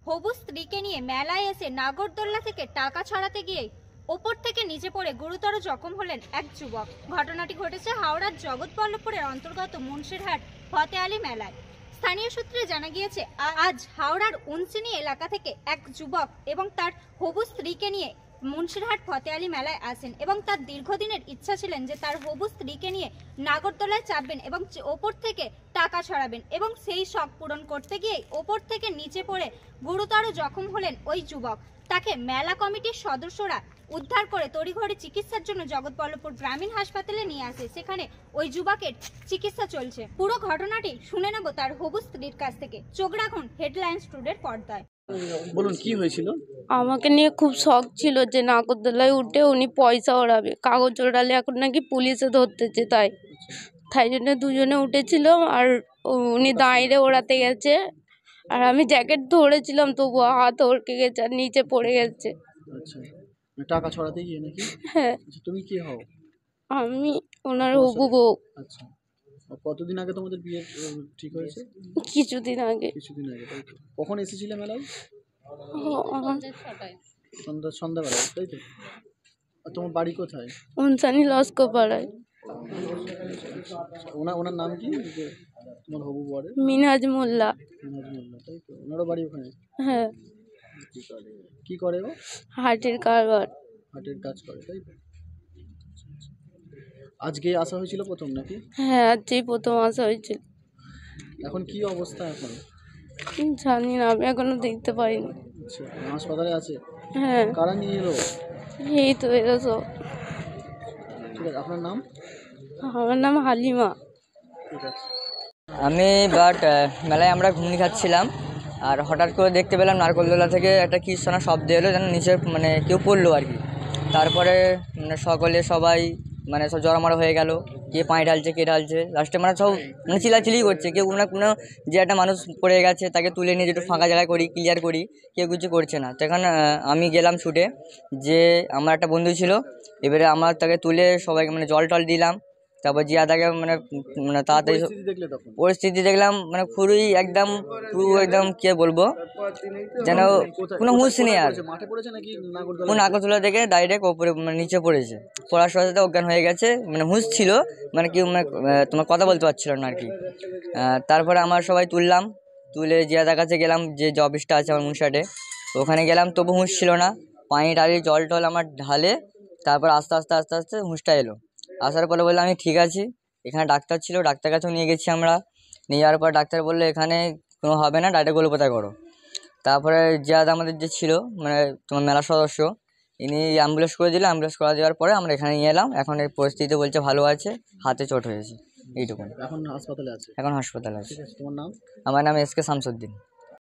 হবু স্ত্রীকে নিয়ে মেলায় এসে নাগরদোল্লা থেকে টাকা ছড়াতে গিয়ে ওপর থেকে নিচে পড়ে গুরুতর জখম হলেন এক যুবক। ঘটনাটি ঘটেছে হাওড়ার জগৎবল্লভপুরের অন্তর্গত মুন্সিরহাট ফতে আলী মেলায়। স্থানীয় সূত্রে জানা গিয়েছে, আজ হাওড়ার উনচিনি এলাকা থেকে এক যুবক এবং তার হবু স্ত্রীকে নিয়ে মুন্সিরহাট ফতে আলী মেলায় আসেন এবং তার দীর্ঘদিনের ইচ্ছা ছিলেন যে তার হবু স্ত্রীকে নিয়ে নাগরদোলায় চাপবেন এবং ওপর থেকে টাকা ছড়াবেন, এবং সেই শখ পূরণ করতে গিয়ে ওপর থেকে নিচে পড়ে গুরুতর জখম হলেন ওই যুবক। তাকে মেলা কমিটির সদস্যরা উদ্ধার করে তড়িঘড়ি চিকিৎসার জন্য জগৎবল্লভপুর গ্রামীণ হাসপাতালে নিয়ে আসে। সেখানে ওই যুবকের চিকিৎসা চলছে। পুরো ঘটনাটি শুনে নেব তার হবু স্ত্রীর কাছ থেকে। চোখ রাখুন হেডলাইন্স টুডের পর্দায়। বলুন কি হয়েছিল? আমাকে নিয়ে খুব শখ ছিল যে নাগরদোলায় উঠে উনি পয়সা ওড়াবে, কাগজ ওড়ালে এখন নাকি পুলিশে ধরতেছে, তাই জন্য দুজনে উঠেছিল। আর উনি দাঁড়িয়ে ওড়াতে গেছে আর আমি জ্যাকেট ধরেছিলাম, তবুও হাত ওড়কে গেছে আর নিচে পড়ে গেছে। আচ্ছা, টাকা ছড়াতে গিয়ে নাকি? হ্যাঁ। আচ্ছা, তুমি কি হও? আমি ওনার হবু বউ। আচ্ছা, কতদিন আগে তোমাদের বিয়ে ঠিক হয়েছে? কিছুদিন আগে। কিছুদিন আগে, তাই তো? কখন এসেছিলে মেলায়? সন্ধ্যাবেলায়, তাই তো? আর তোমার বাড়ি কোথায়? উনসানি লস্করপাড়ায়। ওনার নাম কি, তোমার হবু বরের? মিনহাজ মোল্লা। মিনহাজ মোল্লা, তাই তো? ওনারও বাড়ি ওখানে? হ্যাঁ। কি করে ও? হাটের কারবার। হাটের কাজ করে, তাই তো? আজকে আসা হয়েছিল প্রথম নাকি? হ্যাঁ, আজকেই প্রথম আসা হয়েছিল। এখন কি অবস্থা এখন? জানি না, আমি এখনো দেখতে পাইনি। আচ্ছা, হাসপাতালে আছে? হ্যাঁ। কারা নিয়ে এলো? এই তো এরা সব। ঠিক আছে, আপনার নাম? আমার নাম হালিমা। ঠিক আছে। আমি মেলায় আমরা ঘুগনি খাচ্ছিলাম, আর হঠাৎ করে দেখতে পেলাম নারকোলদোলা থেকে একটা কি শোনা শব্দ এলো, যেন নিচে কেউ পড়লো আর কি। তারপরে সবাই সব জড়ামড়া হয়ে গেল, কে পানি ঢালছে, কে ঢালছে, লাস্টে সব চিলাচিলি করছে। কেউ কোনো যে একটা মানুষ পড়ে গেছে তাকে তুলে নিয়ে একটু ফাঁকা জায়গায় ক্লিয়ার করি, কেউ কিছু করছে না। তখন আমি গেলাম ছুটে, যে আমার একটা বন্ধু ছিল, এবারে আমার তাকে তুলে সবাইকে জল টল দিলাম। তারপর জিয়াদাকে তাড়াতাড়ি পরিস্থিতি দেখলাম, পুরো একদম কে বলবো, যেন কোনো হুঁশ নেই। আর নাগরদোলা থেকে ডাইরেক্ট ওপরে নিচে পড়েছে, পড়ার সাথে অজ্ঞান হয়ে গেছে, হুঁশ ছিল, তোমার কথা বলতে পারছিল না আর কি। তারপরে আমার সবাই তুলে জিয়াদার কাছে গেলাম, যে অফিসটা আছে আমার মুনশাটে, ওখানে গেলাম, তবু হুঁশ ছিল না। পানি ডালি জল টল আমার ঢালে তারপর আস্তে আস্তে হুঁশটা এলো। আসার পরে বললাম আমি ঠিক আছি। এখানে ডাক্তার ছিল, ডাক্তার কাছেও নিয়ে গেছি আমরা। নিয়ে যাওয়ার পর ডাক্তার বললো এখানে কোনো হবে না, ডাইরেক্ট গোলপাতা করো। তারপরে জিয়াদ আমাদের যে ছিল, তোমার মেলার সদস্য, ইনি অ্যাম্বুলেন্স করে দিল। অ্যাম্বুলেন্স করে দেওয়ার পরে আমরা এখানে নিয়ে এলাম। এখন এই পরিস্থিতি বলছে ভালো আছে, হাতে চোট হয়েছে, এইটুকু। এখন হাসপাতালে আছে? এখন হাসপাতালে আছে। তোমার নাম? আমার নাম এসকে শামসুদ্দিন।